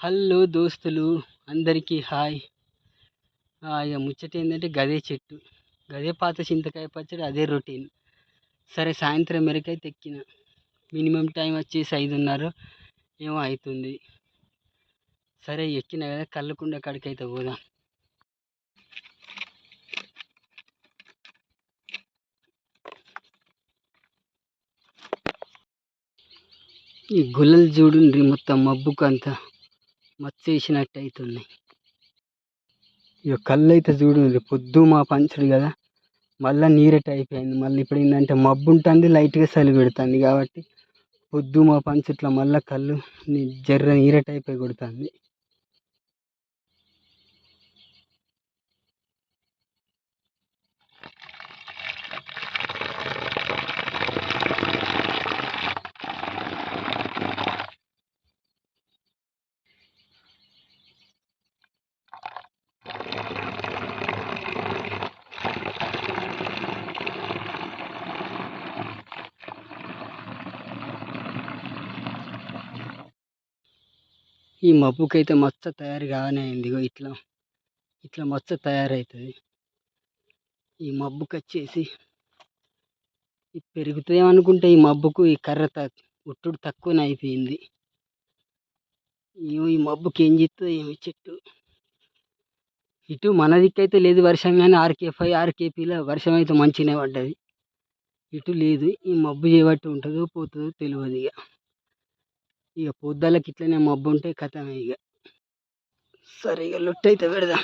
Hello దోస్తులు, అందరికీ hi. ఇక ముచ్చట ఏంటంటే గదే చెట్టు, గదే పాత చింతకాయ పచ్చడి, అదే రొటీన్. సరే, సాయంత్రం మేరకైతే ఎక్కిన. మినిమం టైం వచ్చేసి 5:30 ఏమో అవుతుంది. సరే ఎక్కిన కదా, కళ్ళకుండ కాడికైతే పోదాం. ఈ గుల్లలు చూడుండ్రి, మొత్తం మబ్బుకు అంతా మచ్చేసినట్టు అవుతున్నాయి. ఇక కళ్ళు అయితే చూడుండ్రి, పొద్దు మా పంచుడు కదా, మళ్ళీ నీరట్ అయిపోయింది. మళ్ళీ ఇప్పుడు ఏంటంటే మబ్బు ఉంటుంది, లైట్గా చలి పెడుతుంది. కాబట్టి పొద్దు మా పంచుట్ల మళ్ళీ కళ్ళు జర్ర నీరట్ అయిపోయి కొడుతుంది. ఈ మబ్బుకైతే మచ్చ తయారు కానే అయింది. ఇగో ఇట్లా ఇట్లా మచ్చ తయారవుతుంది. ఈ మబ్బుకి వచ్చేసి పెరుగుతాయేమనుకుంటే ఈ మబ్బుకు ఈ కర్ర ఒట్టుడు తక్కువనే అయిపోయింది. ఈ మబ్బుకి ఏం చేస్తుందో ఏమి చెట్టు. ఇటు మన దిక్కైతే లేదు వర్షం, కానీ ఆర్కే5 ఆర్కేపీలో వర్షం అయితే మంచిగానే పడ్డది. ఇటు లేదు. ఈ మబ్బు చేయబట్టి ఉంటుందో పోతుందో తెలియదు. ఇక పొద్దులకి ఇట్లనే మబ్బు ఉంటే కథమే. ఇక సరే, ఇక లొట్టయితే పెడదాం.